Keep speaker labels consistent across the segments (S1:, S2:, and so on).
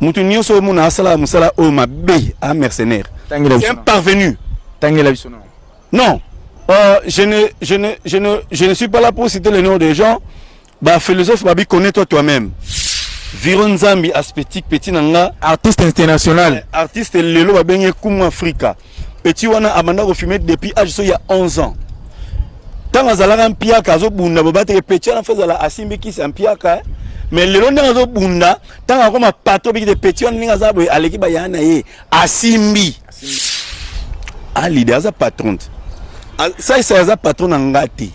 S1: Mutu nyonso muna asala musala o mabe un mercenaire. C'est un parvenu. Non. Je ne suis pas là pour citer le nom des gens. Bah philosophe babi connais-toi toi-même. Viron Zambi aspectique petit nanga
S2: artiste international.
S1: Artiste lelo ba benye kumu Afrika. Petit wana amanda ko filmer depuis âge il y a 11 ans. Tant azalaka mpiaka zo bunda bobate petit na fazala asimbi ki sampiaka. Mais lelo ndanga zo bunda tant akoma pato bi de petit wana ninga za boy aleki ba yana ye asimbi. Ah leader za patron. Ça il ça patron ngati.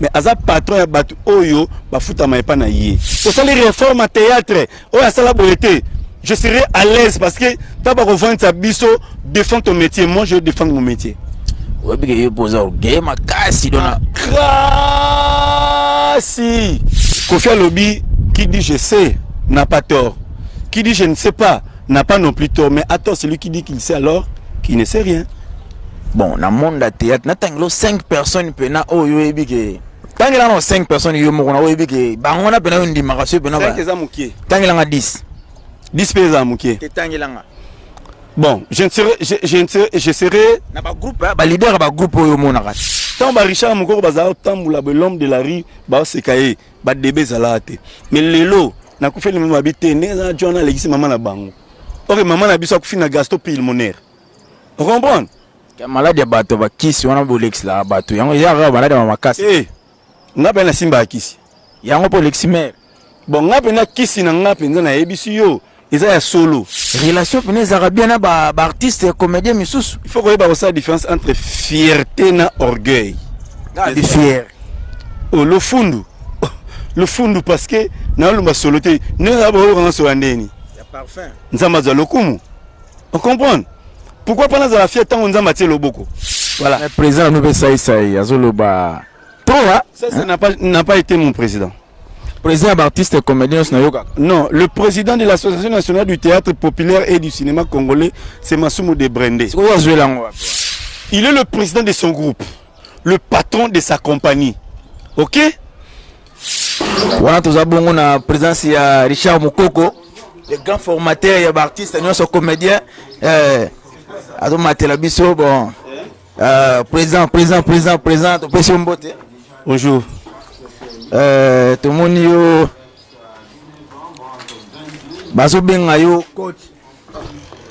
S1: Mais aza patron ya batu oyo bafuta maepa na yé. Pour ça les réformes à théâtre, oya sala boyete. Je serai à l'aise parce que t'as pas revendre sa biso, défends ton métier. Moi je défends mon métier.
S2: Ouais, parce que pose au game kasi dona.
S1: Kasi. Kofi Lobby qui dit je sais n'a pas tort. Qui dit je ne sais pas n'a pas non plus tort. Mais à tort celui qui dit qu'il sait alors qu'il ne sait rien.
S2: Bon, dans le monde de théâtre, il y a 5 personnes qui ont été. Tant qu'il y a 5 personnes qui ont été. Il y a une démarcation. Tant qu'il y a 10.
S1: 10 personnes. Bon, je serai.
S2: Le leader du groupe.
S1: Tant que Richard Moukoro l'homme de la rue, c'est caillé. Mais les lots, n'a pas fait le même habité. N'a pas fait maman na bango. Ok, maman na biso fait na gastro-pulmonaire. Vous comprenez?
S2: Malade ya bato ba kisi wana bolex la bato yango ya ga malade ya makasi
S1: ngape na simba kisi
S2: yango po leximer
S1: bon ngape na kisi na ngape nzana ebisi yo eza ya solo
S2: relation pene arabien na ba artiste et comédien misusu
S1: il faut qu'on ait pas la différence entre fierté na orgueil
S2: de fier
S1: le fundu parce que na lumba soloté ne za ba ko so andeni
S2: ya parfum
S1: nzamba za lokumu on comprend. Pourquoi pas dans la fièvre tant on a matière le beaucoup? Voilà.
S2: Le président nous fait ça, Azoloba.
S1: Toi, ça n'a pas été mon président.
S2: Président d'artiste et comédien,
S1: non, le président de l'Association nationale du théâtre populaire et du cinéma congolais, c'est Massoumou Debrendé. Il est le président de son groupe, le patron de sa compagnie. Ok?
S2: Voilà, tout ça, bon, on a présence de Richard Moukoko, le grand formateur, il y a artiste, il y a comédien. Ado Matela Bisso, bon. Président,
S1: bonjour.
S2: Tout le monde yo. Baso benga yo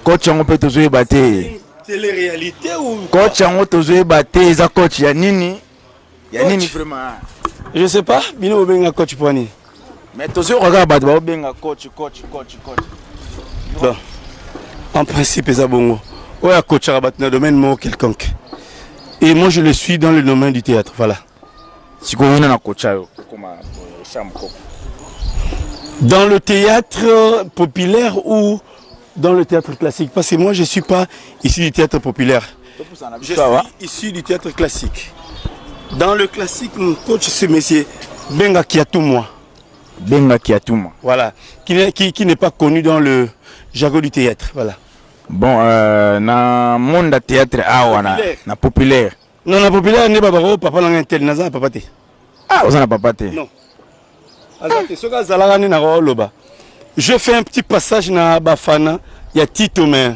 S2: coach on peut toujours battre.
S1: C'est la réalité ou
S2: coach on toujours battre, ça coach ya nini? Ya nini vraiment?
S1: Je sais pas, bino benga coach poani.
S2: Mais toujours regarde battre benga coach.
S1: Bon. En principe ça bongo. Ouais, coach dans le domaine quelconque. Et moi je le suis dans le domaine du théâtre, voilà. Dans le théâtre populaire ou dans le théâtre classique? Parce que moi je ne suis pas issu du théâtre populaire. Je suis issu du théâtre classique. Dans le classique, mon coach c'est monsieur Benga Kiatouma. Voilà. Qui n'est pas connu dans le jargon du théâtre, voilà.
S2: Bon, na monde de théâtre na populaire.
S1: Non, na populaire n'est pas papa na intel na papa te.
S2: Ah, vous na papa te.
S1: Non. Azate soka zalaka ni na loba. Je fais un petit passage na Bafana, il y a Tito mais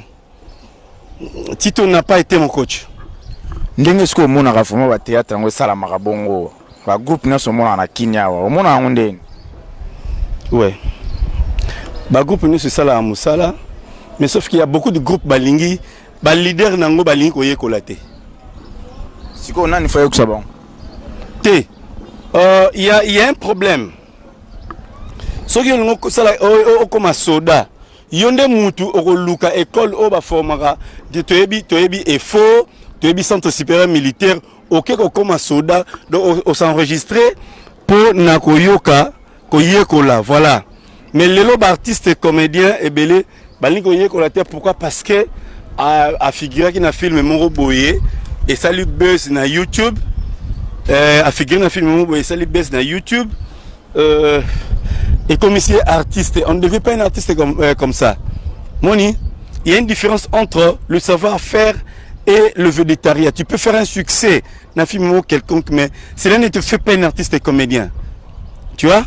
S1: Tito n'a pas été mon coach.
S2: Ndenge sko mona ka foma ba théâtre ngo sala makabongo. Ba groupe na so mona na Kenya wa. Mona ngondeni. Ouais. Ba groupe ni se sala à Musala. Mais sauf qu'il y a beaucoup de groupes balingi, leader nango balingi koye kolate. Siko nani faye ko sabon. Il y a un problème. Ce qui est sala comme soda. Yonde mutu okoluka école o ba formaka de toyebi et faux, toyebi centre supérieur militaire OK comme soda donc on s'enregistrer pour nakoyoka koyekola voilà. Mais les lob artistes et comédiens et belé pourquoi? Parce que a figuré qu'il a filmé mon boyé et ça lui buzz na YouTube. A figuré dans film mon boyé ça lui buzz na YouTube. Et comme ici artiste, on ne devait pas un artiste comme ça. Moni, il y a une différence entre le savoir-faire et le végétariat. Tu peux faire un succès dans un film quelconque, mais cela ne te fait pas un artiste et comédien. Tu vois?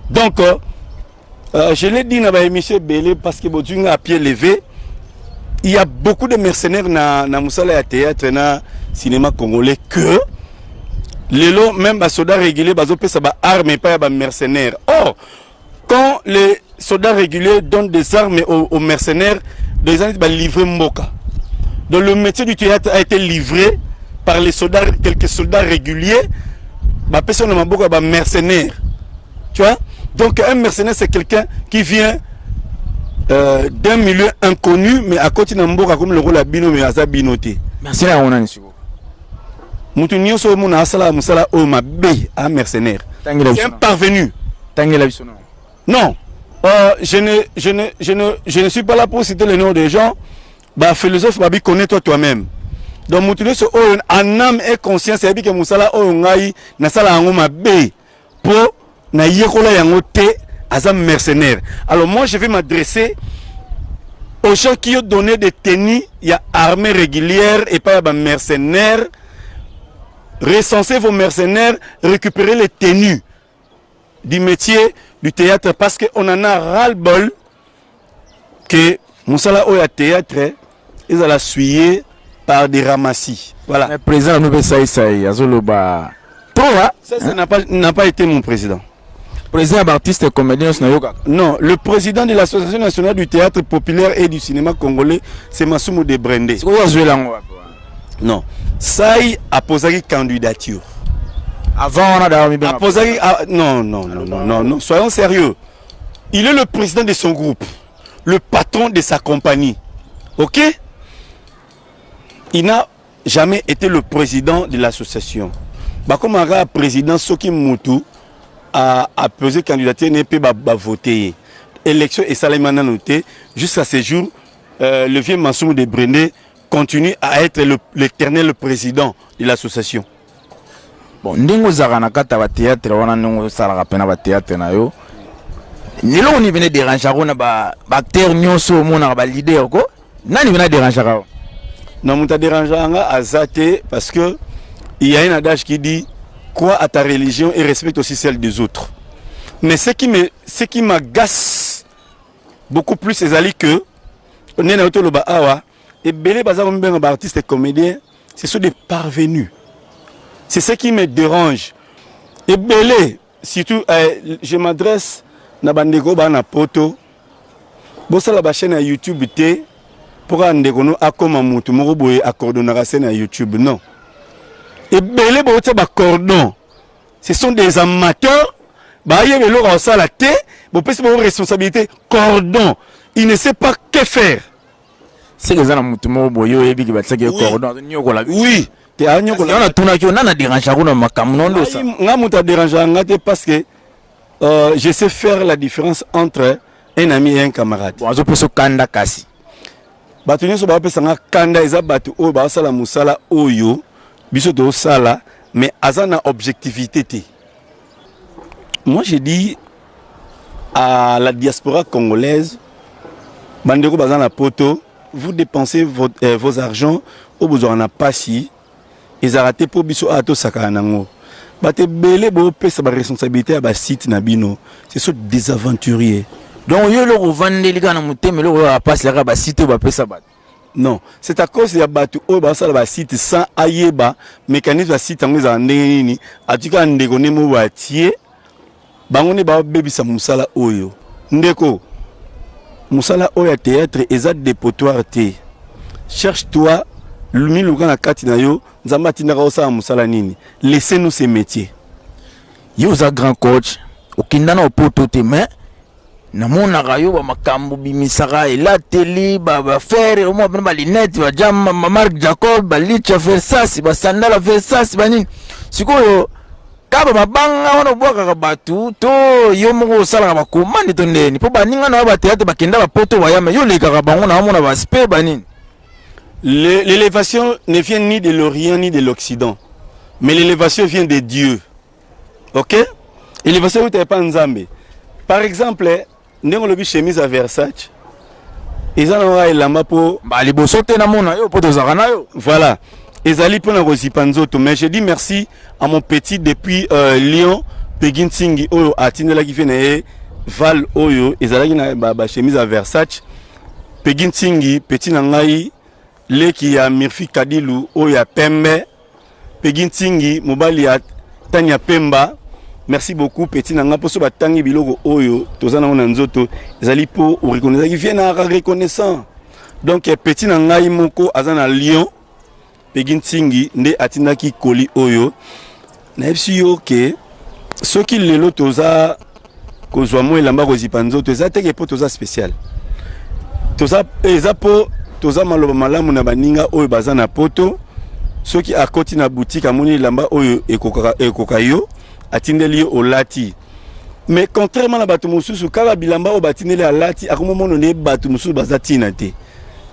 S2: Donc
S1: Je l'ai dit dans l'émission Belé parce que Bodjunga à pied levé. Il y a beaucoup de mercenaires dans Moussala théâtre na cinéma congolais que les lots même les soldats réguliers bazo pe ça ba armes pas ba mercenaires. Or quand les soldats réguliers donnent des armes aux mercenaires, des années ba livrer Mboka. Donc le métier du théâtre a été livré par les soldats, quelques soldats réguliers, bah personne ne m'a beaucoup bah mercenaire, tu vois. Donc un mercenaire c'est quelqu'un qui vient d'un milieu inconnu, mais à côté d'un mboka comme le rôle à bino mais à sa binoté.
S2: Mercenaire on a une sugo.
S1: Moutounio so mon asala musala o ma b un mercenaire. C'est un parvenu. Non, je ne suis pas là pour citer le nom des gens. Bah philosophe Babi connais-toi toi-même. Donc Moutounio so en âme et conscience et que musala o ngai na sala ngoma b pour na yekola yangote as un mercenaire. Alors moi je vais m'adresser aux gens qui ont donné des tenues, il y a armée régulière et pas des mercenaires. Recensez vos mercenaires, récupérez les tenues du métier du théâtre parce qu'on en a ras-le-bol que Moussala Oya théâtre, ils allaient suyer par des ramassis. Voilà.
S2: Le président nous fait ça, Azoloba.
S1: Ça n'a pas été mon président.
S2: Président d'artiste et comédien,
S1: non, le président de l'Association nationale du théâtre populaire et du cinéma congolais, c'est Massoumou de Brendé. Non, ça a posé une candidature.
S2: Avant, on a
S1: posé. Non, soyons sérieux. Il est le président de son groupe, le patron de sa compagnie. Ok? Il n'a jamais été le président de l'association. Bah, comme un président Soki Moutou a pesé candidature, n'est pas voté. Élection et Salimana noté. Jusqu'à ce jour, le vieux Massoumou de Brendé continue à être l'éternel président de l'association.
S2: Bon, ndingo zakana kata ba théâtre wana ndingo sala pena ba théâtre na yo. Nilo ni vene déranger ko na ba acteur nyonso mona ba leader ko. Nani vena déranger ka?
S1: Non, muta déranger nga azate parce que il y a un adage qui dit crois à ta religion et respecte aussi celle des autres. Mais ce qui m'agace beaucoup plus c'est ali que on est dans le awa et belé bazar mbeng ba artiste et comédien, ce sont des parvenus. C'est ce qui me dérange. Et belé surtout je m'adresse na bandeko ba na poto. Bosala ba chaîne à YouTube té pour andeko no akoma mutu moko boye accordonera scène à YouTube non. Et belé bo te ba cordon. Ce sont des amateurs. Bah yé le ro sala té, bo pesi bo responsabilité cordon. Il ne sait pas que faire.
S2: C'est que ça na mutu moko boye yo ebi ki ba tsake cordon nyoko la.
S1: Oui.
S2: On a tourné qui on a dérangé à ma camoufle ça.
S1: Nga muta dérangé ngate parce que je sais faire la différence entre un ami et un camarade.
S2: Bon, je peux se kanda kasi.
S1: Batu nyoso ba pesa nga kanda eza batu o ba sala musala oyo biso do sala mais azana objectivité té. Moi j'ai dit à la diaspora congolaise bandeko bazana poto vous dépensez vos argent au besoin na pasi. Ils ont raté pour biso ato sakanango. Bate belé bo pesa ba responsabilité à ba site na bino. Ce sont des aventuriers.
S2: Donc yo le revendre les gars na muteme le a passe la ba site ba pesa ba.
S1: Non, c'est à cause ya batu o ba sala ba site sans ayeba mécanisme ba site ngo za ndeni atika ndeko ne mo batie bango ne ba bebisa musala oyo. Ndeko musala oyo théâtre eza dépotoir té. Cherche-toi Lumi Lugana Katinayo, Zamatina Rosa Moussalanini. Laissez-nous ces métiers.
S2: Yo za grand coach, au kindana au poto te mais na mona rayo ba makambo bimisara et la télé ba faire au moins ba linette ba jam ma Marc Jacob ba licha faire ça si ba sandala faire ça si ba nini. Sikoyo kaba mabanga wana boka ka batu to yo moko sala ba commande to ndeni po ba ninga na ba théâtre ba kenda ba poto wa yama yo le ka bango na mona ba spe ba nini.
S1: L'élévation ne vient ni de l'Orient ni de l'Occident. Mais l'élévation vient de Dieu. Ok? L'élévation n'est pas Nzambe. Par exemple, nous avons une chemise à Versace. Ils ont un lama pour. Voilà. Ils ont pour la Rosipanzoto. Mais je dis merci à mon petit depuis Lyon, Pegin Singi, à Tinela qui fait val oyo ezalaki na ba chemise à Versace Pegin Tingi petit nangai leki ya Murphy Kadilu oyo ya pembe Pegin Tingi mobali ya Tania Pemba. Merci beaucoup petit nanga poso batangi biloko oyo tozana na nzoto ezali po o reconnaître qui vient na reconnaissant. Donc petit nangai moko azana Lyon Pegin Tingi nde atindaki koli oyo na ebisi yo ke soki lelo toza kozwa mo elamba kozipa nzoto eza teke po toza spécial toza eza po toza maloba malamu na baninga oyo baza na poto soki akoti na boutique amoni elamba oyo ekoka yo atindeli yo olati. Mais contrairement na bato mosusu kaka bilamba oyo batindeli alati akomomono ne bato mosusu baza tina te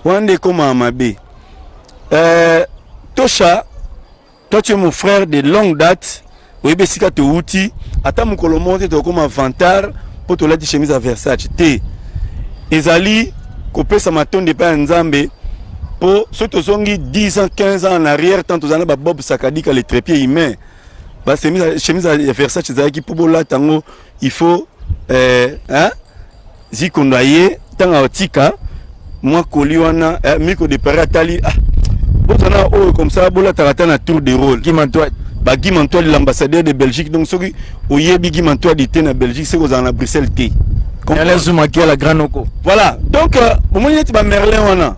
S1: wande koma mabe. Tosha, toi tu es mon frère de longue date. Oui, ben si tu outil, attends mon colomonte, tu as comme un vantard pour te la chemise à Versace. T. Ezali, coupé sa maton de pain Nzambe pour ceux qui ont 10 ans, 15 ans en arrière, tant que tu as Bob Sakadi qui a les trépieds humains. Bah, chemise à Versace, qui pour la tango, il faut, zikondaye, tant à tika, moi, Koliwana, Miko de Paratali, oh, comme ça, bola tarata na tour de rôle. Guy Mantois, l'ambassadeur de Belgique. Donc, ceux qui ont Guy Mantois d'été na Belgique, c'est qu'ils sont à Bruxelles.
S2: La grande oko.
S1: Voilà. Donc, au moment où Merlin, on a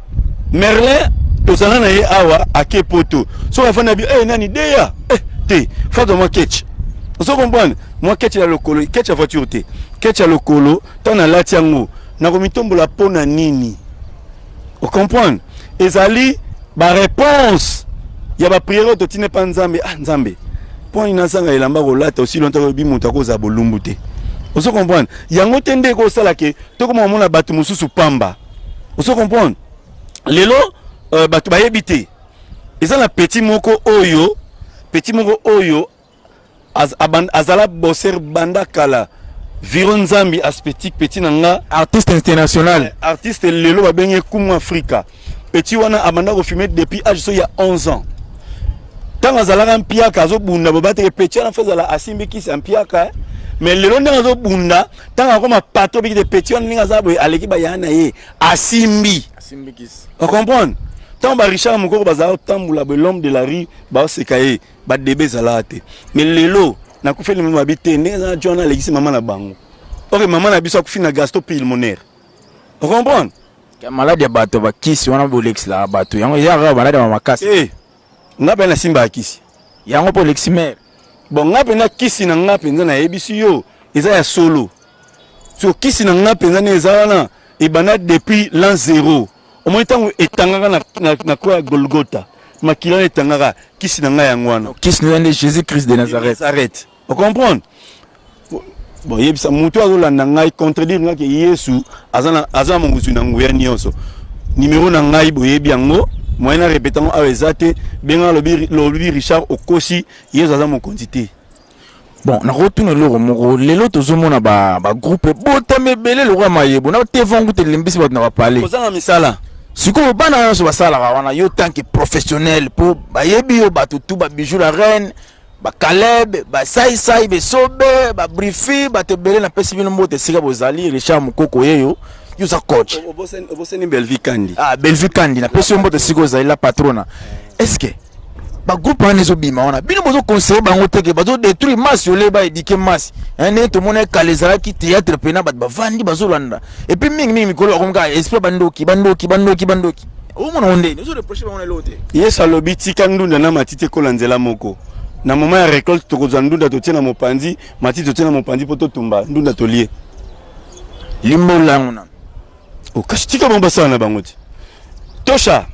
S1: Merlin, tous en a awa à Kepoto. So la fin a dit, eh, nani, deya, te, faut de moi ketch. Vous comprenez? Moi, ketch a le colo, ketch a voiture te, ketch a le colo, t'en as la tiango, na komitombo la pona nini. Vous comprenez? Ezali, ba réponse. Il y a ba prière to tine pa Nzambe, ah Nzambe. Pour ina sanga elamba ko lata aussi longtemps ko bi muta ko za bolumbute. Vous comprenez? Yango tende ko sala ke to ko mona batu mususu pamba. Vous comprenez? Lelo batu ba yebite. Eza na petit moko oyo azala bosser banda kala. Viron Nzambi aspectique petit nanga
S2: artiste international.
S1: Artiste lelo ba benye Kumu Africa. Petit wana abanda ko filmer depuis âge so il y a 11 ans. Tant azalaka mpiaka zo bunda bobate petit na fezala asimbi kisi mpiaka mais lelo ndanga zo bunda tant akoma pato biki de petit wana ninga za boy aleki ba yana ye asimbi
S2: kisi.
S1: On comprend? Tant ba Richard Mukoko bazala tambula be l'homme de la rue ba sekaye ba debe zalate. Mais lelo na ku feli mama bité ndanga John aleki maman na bango. OK maman na biso ku fina gasto pulmonaire. On comprend?
S2: Malade ya bato ba kisi wana bolex la bato yango ya malade ya makasi.
S1: Ngape na simba kisi.
S2: Yango po leximer.
S1: Bon ngape na kisi na ngape nza na ebisi yo eza ya solo. So kisi na ngape nza na eza wana ebana depuis l'an 0. Au moins tango etangaka na kwa Golgotha. Makila etangaka kisi na nga yango wana.
S2: Kisi na Jésus Christ de Nazareth.
S1: On comprend? Bon yebisa mutu azolanda ngai contredire ngaki Yesu azana monguzu na nguya nyonso. Numéro na ngai boyebi yango moyena répétant awezate benga lobi Richard Okosi Yesu azana mon quantité.
S2: Bon na retourne loro moko lelo tozomona ba groupe botame belé le roi mayebo na tevangu te limbisi ba na parler.
S1: Kozanga misala.
S2: Siko bana nyonso basala wana yo tant que professionnel po bayebi yo batutu ba bijou la reine ba Caleb ba sai be sobe ba brifi ba tebele na pesi bino mbote sika bozali Richard Mukoko yeyo yusa coach
S1: oboseni Belvique Kandi
S2: Belvique Kandi na pesi mbote sika ozali la patrona. Est-ce que ba groupe wana zo bima wana bino bozo conseiller bango teke bazo détruire masse yo le ba éduquer masse ne to mona kalezala ki théâtre pena ba vandi bazo landa et puis mingi mikolo akomka esprit bandoki o mona onde zo reprocher bango lote
S1: Yesu alobi tika ndunda na matite kolanzela moko. Na moment ya récolte tokozwa ndunda totie na mopanzi matiti totie na mopanzi po totumba ndunda tolie
S2: limbo languna
S1: o kashitika bomba sana bango ti tosha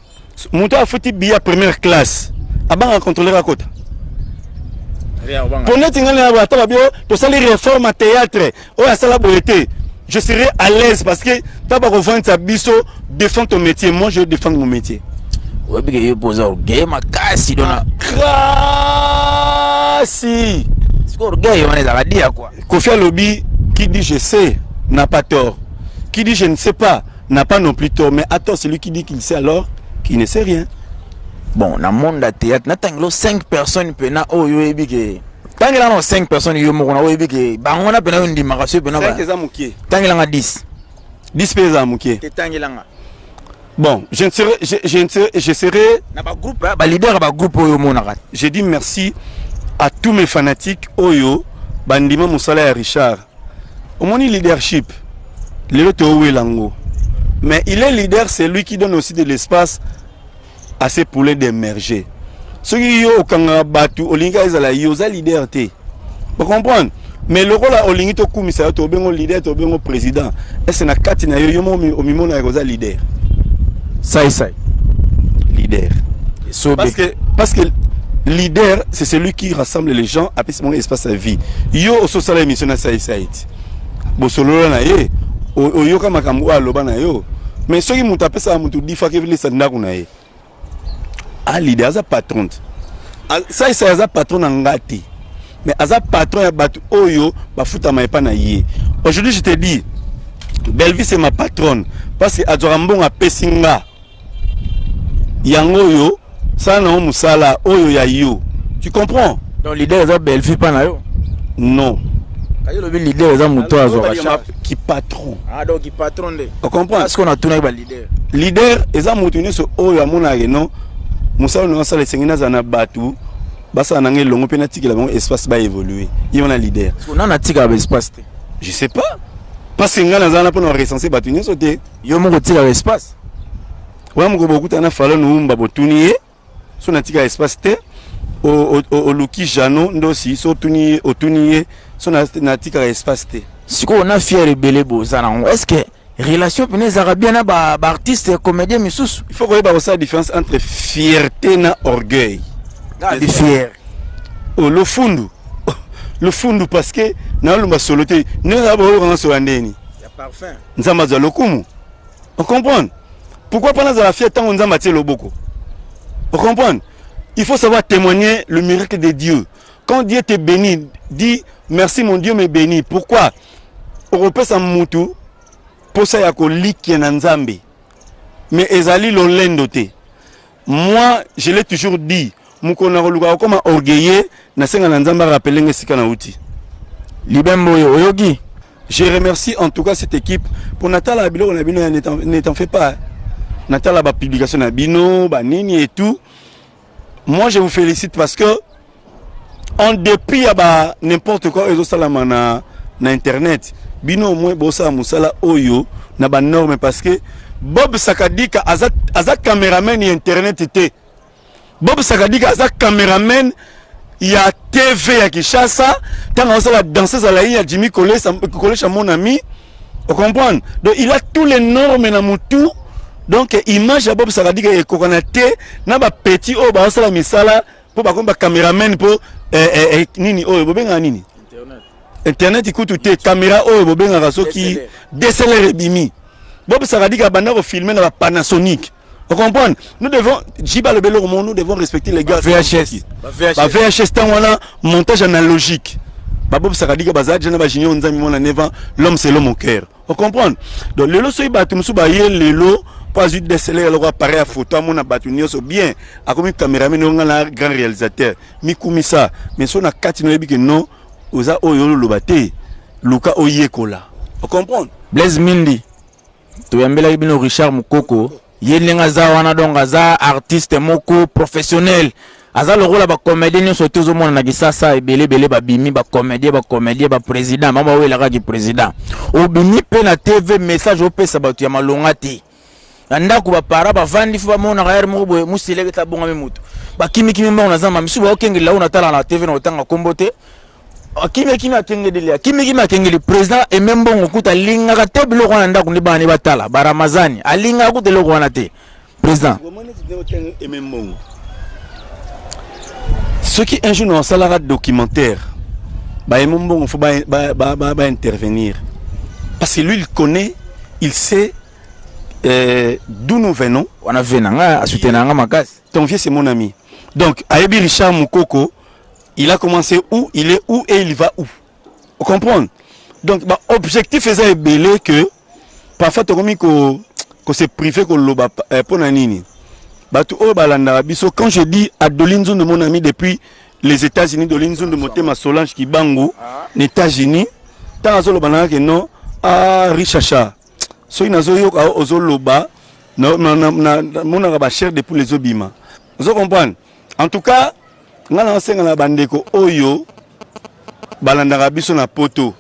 S1: mutu afuti bia première classe abanga contrôler à kota pour net ngana ba ta bio to sali réforme à théâtre o ya sala boyete je serai à l'aise parce que taba ko vendre ta biso défend ton métier moi je défends mon métier.
S2: Ouais, parce que poser orgueil makasi dona
S1: si
S2: c'est orgueil on est à dire quoi.
S1: Kofi Alobi qui dit je sais n'a pas tort, qui dit je ne sais pas n'a pas non plus tort, mais attends celui qui dit qu'il sait alors qui ne sait rien.
S2: Bon dans le monde de théâtre natanglo 5 personnes pena oyo ebike Tant qu'il y a 5 personnes, il y a 10.
S1: 10 personnes. Bon, je serai je dis merci à tous mes fanatiques Oyo, Bandima Moussala et Richard. Au moins leadership, mais il est leader, c'est lui qui donne aussi de l'espace à ses poulets d'émerger. Ceux qui ont un batu, Olinga Ezala, Yosa leader. Vous comprenez? Mais le rôle à Olingi to commissaire, to bengo leader, to bengo président. Est-ce que Katina Yomo au mimo na Yosa leader? Ça. Leader. Parce que leader, c'est celui qui rassemble les gens à ce moment espace à vie. Yo au social émission na ça. Bosolo na ye, oyo kama kamwa loba na yo. Mais ceux qui m'ont tapé ça, m'ont dit fa que les sandaku na ye. Ah leader, ça patron. Ça c'est un patron ngati. Mais aza patron ya batu oyo bafuta maepa na ye. Aujourd'hui je te dis, Belleville c'est ma patronne parce que Adorambon a pesinga. Yango yo, ça na musala oyo ya yo. Tu comprends?
S2: Donc leader est Belleville pas na yo.
S1: Non.
S2: Le leader est un mouton
S1: qui patron.
S2: Ah donc qui patron de.
S1: On comprend?
S2: Est-ce qu'on a tourné avec le leader?
S1: Leader est un mouton sur oyo amona non. Musala no sala sengina zana batu. Basa nangé longo penati que la espace va évoluer. Il y a un leader.
S2: On a tika avec espace.
S1: Je sais pas. Parce que ngana zana pour nous recenser batu ni soté.
S2: Yo mo tika avec espace.
S1: Ouais mo beaucoup tana falo no mba botunier. So na tika espace te. O luki jano ndosi so tuni otunier. So na tika espace te.
S2: Si on a fier belé bozana. Est-ce que relation penez arabienne ba artiste comédien misous?
S1: Il faut qu'on ait la différence entre fierté et orgueil.
S2: Des fiers.
S1: Oh, le fundu parce que na lumba soloté ne na ba ko so andeni.
S2: Il y a parfum.
S1: Nzamba za lokumu. On comprend? Pourquoi pendant la fête tant on nzamba tie loboko? On comprend? Il faut savoir témoigner le miracle de Dieu. Quand Dieu te bénit, dis merci mon Dieu me bénit. Pourquoi? Europé sa mutu pour ça ya ko liki na nzambe. Mais ezali lolendote. Moi, je l'ai toujours dit. Mukona koluka comme orgueilleux na senga na nzamba rappeler ngesika na uti.
S2: Libembo oyogi.
S1: Je remercie en tout cas cette équipe pour Natal Abilo na bino ne t'en fais pas. Natal ba publication na bino, ba nini et tout. Moi je vous félicite parce que en dépit à n'importe quoi ezo salama na internet, bino moins bossa musala oyo na ba norme parce que Bob Sakadika azat caméraman et internet était Bob Sakadika azat caméraman il y a TV à Kinshasa tant on la danseuse à la il y a Jimmy Collet mon ami on comprend donc il a tous les normes na mutu donc image à Bob Sakadika et kokonate na ba petit o ba sala misala pour ba komba caméraman pour nini o bobenga nini internet écoute tes caméra o bobenga raso qui DSLR bimi Bob Sakadika banda ko filmer na Panasonic. Vous comprenez? Nous devons Jiba le Belo nous devons respecter les gars.
S2: VHS.
S1: VHS tant voilà montage analogique. Bob Sakadika bazad jana ba junior nzami mona neva l'homme c'est l'homme au cœur. Vous comprenez? Donc lelo so ibatu musu ba ye lelo pas eu DSLR le appareil à photo mona batu nyoso bien a comme caméraman on a grand réalisateur mikumisa mais so na kati no yebi que non oza oyo lobate luka oyekola. Vous comprenez?
S2: Blaise Mindi tu yambela ibino Richard Mukoko yelenga za wana donga za artiste moko professionnel aza le rôle ba comédien nyoso tozo mona na kisasa ebele ba bimi ba comédien ba président mama wela ka ki président obini pe na TV message opesa batu ya malonga te ndako ba para ba vandi fu ba mona ga yere mo boye musile ta bonga memutu ba kimi mbona na zama misu ba okengela una tala na TV na otanga kombote kimi akengeli président et même bon okuta linga ka te biloko na ndako ni bana batala baramazani alinga akuta loko wana te président
S1: ceux qui un jour dans salara documentaire ba bon faut ba intervenir parce que lui il connaît il sait d'où nous venons
S2: on a venanga asutenanga makasi
S1: ton vieux c'est mon ami donc Ayebi Richard Mukoko il a commencé où, il est où et il va où. Vous comprenez? Donc, l'objectif est belé que parfois, que c'est privé que l'oba pour nanini. Quand je dis Adolinzo de mon ami depuis les États-Unis de l'inzon de motema Solange Kibangu les États-Unis tant azolo banana que non ah Richacha so inazo yo ozoloba non mona ba cher depuis les obima vous comprenez en tout cas ngana osenga na bandeko oyo balandaka biso na poto.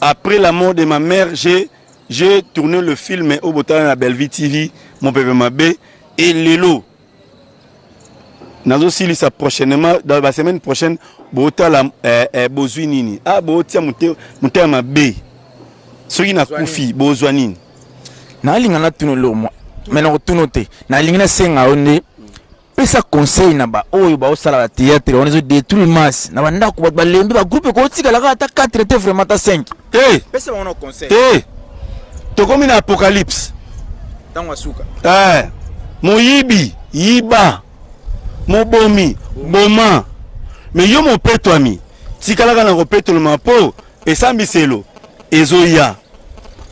S1: Après la mort de ma mère, j'ai tourné le film au Botan à Belleville TV, mon bébé Mabé, et Lelo. Nazo Sili ça prochainement, dans la semaine prochaine, Bota la Bozuinini. Ah, Botia Mouté Mabé. Ceux qui n'a koufi, Bozuanini.
S2: Na lingana tuno lo mo. Maintenant tuno te. Na lingana senga onde. Pesa conseil na ba oyo ba osala ba théâtre on les détruit masse na banda ko ba lembe ba groupe ko tika la ta 4 te vraiment ta 5 pesa on conseil
S1: to comme une apocalypse
S2: tango asuka
S1: moyibi yiba mobomi boma mais yo mon peto ami tika la na ko peto le mapo et sambiselo ezoya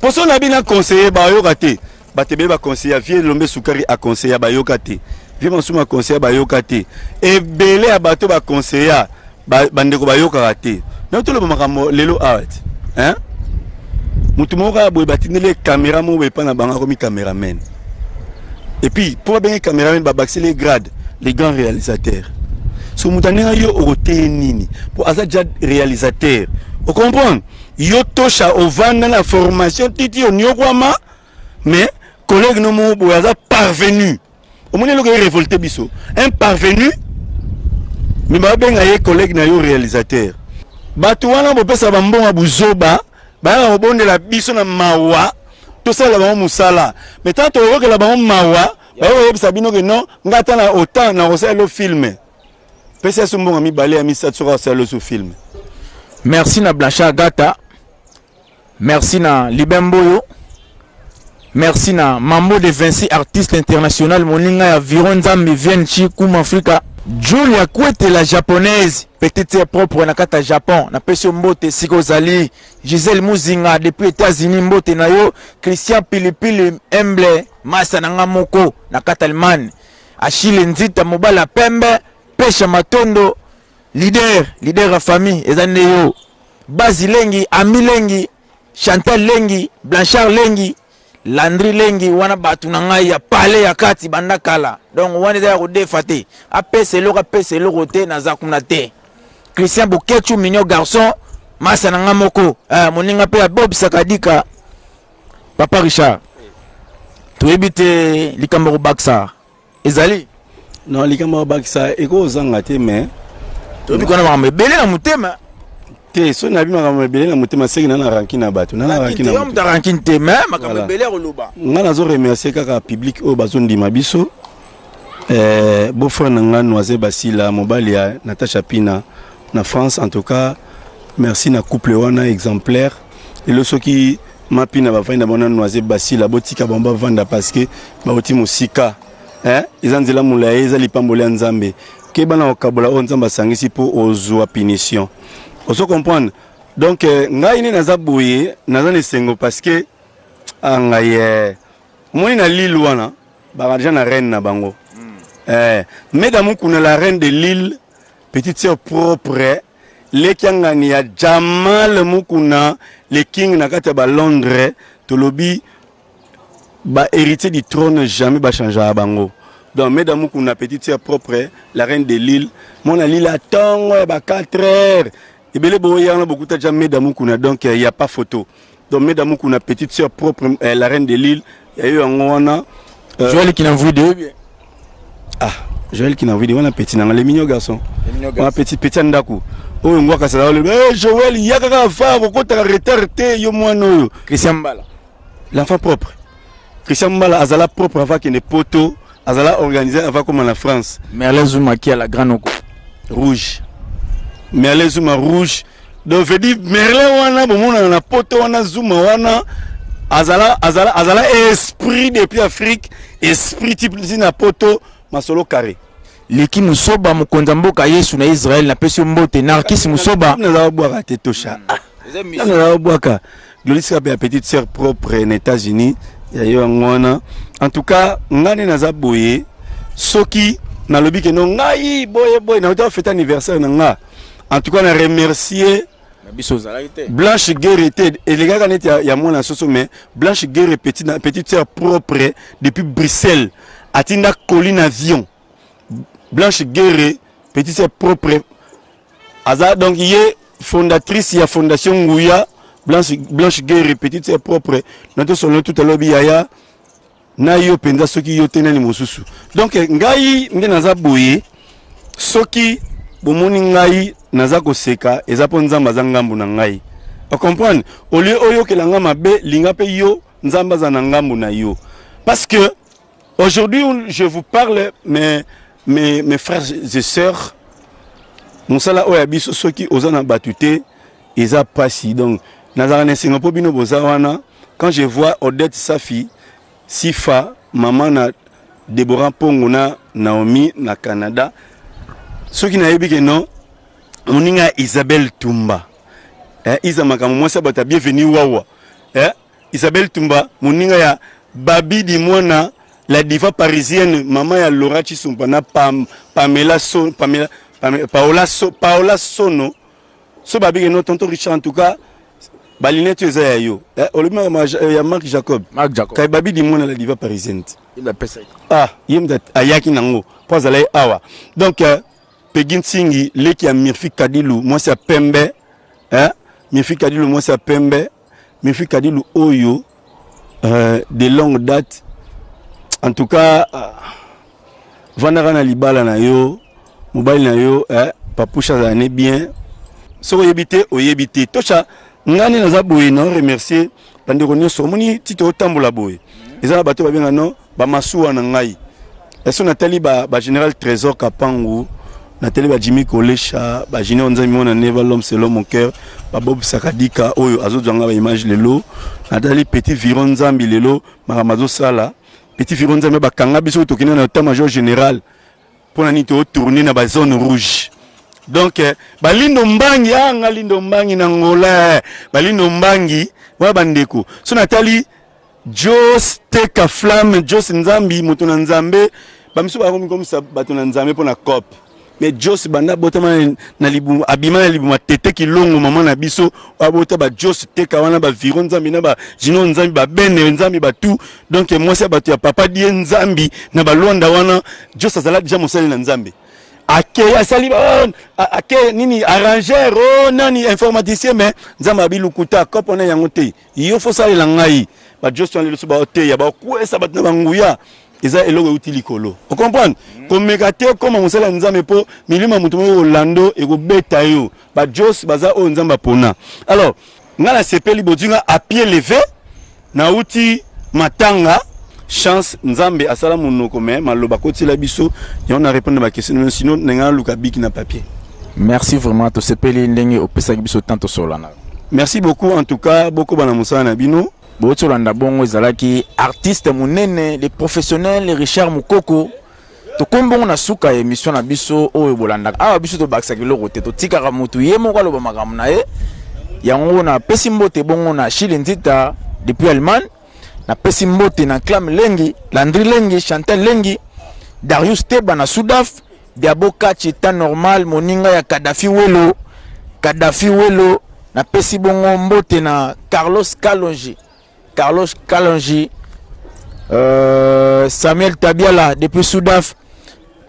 S1: poso na bina conseiller ba yo kate ba tebe ba conseiller vie lombe sukari a conseiller ba yo kate vie monsuma conseiller ba yo kate et belé a bato ba conseiller bandeko ba yo kate na to le makambo lelo art hein mutu moka boy batindele caméra mo be pa na banga comme caméraman et puis pour bien caméraman ba baxer les grades les grands réalisateurs so mutanenga yo ote nini pour aza réalisateur vous comprenez yo tosha ovanda la formation titi onyokwama mais collègue no mo boy aza parvenu au moins le révolté biso un parvenu mais ba benga ye collègue na yo réalisateur bato wana bo pesa bambonga buzoba ba obonde la biso na mawa to sala ba musala mais tant que la ba mawa ba yo pesa bino que non ngata na autant na osala le film pesa sumbonga mi balé ami satsura sala le film.
S2: Merci na Blanchard Gata, merci na Libemboyo, merci na Mambo de Vinci artiste international moninga ya Viron Zambi Vienchi Kuma Afrika. Julia Kwete la japonaise, petite sœur propre na kata Japon, na pesio mbote Sikozali, Gisèle Muzinga depuis États-Unis mbote na yo, Christian Pilipili Emble, Masa na moko na kata Allemagne, Achille Nzita Mobala Pembe, Pesha Matondo, leader à famille, ezande yo, Bazi Lengi, Ami Lengi, Chantal Lengi, Blanchard Lengi, Landry Lengi wana batu na ngai ya pale ya kati banda kala donc wana za ko defate apese lo roté na zakuna te Christian Bokechu minyo garçon masa na ngamoko moninga pe ya Bob Sakadika Papa Richard to ebite likambo baksa ezali
S1: non likambo baksa eko zanga te mais
S2: to bikona ba mebele na mutema
S1: te so na bima kama belé na mutema seki na rankina bato na rankina
S2: bato te rankine te même kama belé roloba
S1: ngana zo remercier kaka public o bazondi mabiso beau frère nga Noise Basila mobali ya Natacha Pina na France en tout cas merci na couple wana exemplaire et le soki mapina ba vanda bona Noise Basila botika bomba vanda parce que ba oti musika ezanzela mulaye ezali pambola nzambe ke bana okabola o nzamba sangisi po ozwa punition. Vous comprenez? Donc, ngai ni naza boye, naza nesengo parce que ngai moi na Lille wana, ba déjà na reine na bango. Mesdames kuna la reine de Lille, petite sœur propre, les kiangani ya Jamal mukuna, les king na kata ba Londres, to lobi ba héritier du trône jamais ba changer à bango. Donc, mesdames kuna petite sœur propre, la reine de Lille, mon à Lille attend ba 4 heures. Et bien, il y a beaucoup de gens qui donc il n'y a pas photo. Donc, mesdames, qui ont petite sœur propre, la reine de Lille, il y a eu un
S2: Joël qui n'a vu de
S1: ah, Joël qui n'a vu de on a petit, les mignons garçons. On a petit ndaku. Oh, on voit que ça Joël, il y a qu'à faire, au côté retraité, yo moi no.
S2: Christian Mbala.
S1: L'enfant propre. Christian Mbala, Azala propre avant qu'il ne poto, Azala organisé avant comme en France.
S2: Merlin Zouma qui a la grande
S1: rouge. Merlin Zuma rouge donc veut dire Merlin wana bomona na poto wana Zuma wana azala esprit depuis Afrique esprit type na poto masolo carré
S2: leki musoba mukonza mboka Yesu na Israël na pesio mbote narkis musoba
S1: na boaka te tosha na boaka gloriska pe petite sœur propre aux États-Unis ya yo ngwana en tout cas ngane naza boye soki na lobi que non ngai boy na autant fête anniversaire na nga. En tout cas na remercier Blanche Guerre était et les gars il y a mon soso mais Blanche Guerre petite sœur propre depuis Bruxelles atinda colline avion. Blanche Guerre petite sœur propre Aza donc il est fondatrice de la fondation Ngouya Blanche Guerre petite sœur propre notre solo tout à lobby yaya na yo penza soki yo tenani mosusu donc ngai nge naza boye soki bomoni ngai naza koseka eza po nzamba za ngambu na ngai o comprendre au lieu oyo ke langa mabe linga pe yo nzamba za na ngambu na yo parce que aujourd'hui je vous parle mes frères et sœurs musala oya biso soki ozana batute eza pasi donc nazara na Singapour bino bozawana quand je vois Odette Safi Sifa maman na Deborah Pongo na Naomi na Canada soki na yebi ke non moninga Isabelle Tumba Isa makamu mwasa bata bienvenue wawa Isabelle Tumba moninga ya Babi di mwana la diva parisienne maman ya Laura Chisumpa na Paola Sono so babi ke non tonton Richard en tout cas balinette eza yo ya Marc Jacob kay babi di mwana la diva parisienne
S2: il appelle ça
S1: yemda ayaki nango poza la awa donc Pegin Singi, leki ya Mirfi Kadilu, moi c'est Pembe, Mirfi Kadilu, moi c'est Pembe, Mirfi Kadilu Oyo, de longue date. En tout cas, Vanarana Libala na yo, mobile na yo, papoucha zane bien. So oyebite, tocha, ngani naza boye non remercier, banderonio so moni tito tambola boye. Ezala bato ba benga non, ba masuwa na ngai. Eso Nathalie ba général Trésor Kapangu. Nathalie ba Jimmy Kolesha ba Junior Nzambi mona Never l'homme selon mon cœur ba Bob Sakadika oyo azozanga ba image lelo Nathalie Petit Viron Nzambi lelo maramazo sala Petit Viron Nzambi ba kanga biso tokina na état major général pour na nito tourner na ba zone rouge donc ba lindo mbangi anga lindo mbangi na ngola ba lindo mbangi wa bandeko so Nathalie Jos Teka Flamme Jos Nzambi moto na Nzambe ba miso ba komi comme ça bato na Nzambe pour na cop mais Jos banda botama na libu abima na libu matete kilongo mama na biso abota ba Jos Teka wana ba Viron Nzambi na ba Jino Nzambi ba Bene Nzambi ba tout donc moi c'est bato ya papa die Nzambi na ba Luanda wana Jos azala déjà mosali na Nzambi ake asali ba ake nini arrangeur nani informaticien mais Nzamba abilukuta kopo na yango te yo fo sali la ngai ba Jos wana le so ba te ya ba kwesa ba na nguya eza eloko utili kolo o comprendre comme gâté comme mosala Nzambe po milima mutu mo Orlando e go beta yo ba Jos baza o Nzamba pona alors ngala sepeli bodinga à pied levé na uti matanga chance Nzambe asala monoko mais maloba kotila biso et on a répondre à ma question sinon nga luka biki na papier.
S2: Merci vraiment to sepeli ndenge opesa biso tanto solana.
S1: Merci beaucoup en tout cas beaucoup bana musala na bino.
S2: Botolanda bongo ezalaki artiste munene les professionnels les Richard Mukoko to kombongo na suka émission na biso oyo bolanda biso to bakisa kiloko te to tikaka mutu ye moko aloba makambo na ye yango na pesi mbote bongo na Chili Nzita depuis Allemagne na pesi mbote na Clam Lengi Landry Lengi Chantal Lengi Darius Teba na Soudaf Diabo Kachi ta normal moninga ya Kadhafi Welo na pesi bongo mbote na Carlos Kalonji, Samuel Tabiala depuis Soudaf,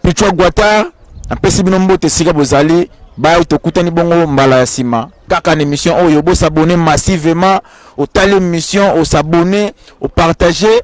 S2: Pichwa Guatar, un pesi binombo te sika bozali, ba to kutani bongo mbala ya sima. Kaka une émission oyo bo s'abonner massivement, au tali émission, au s'abonner, au partager.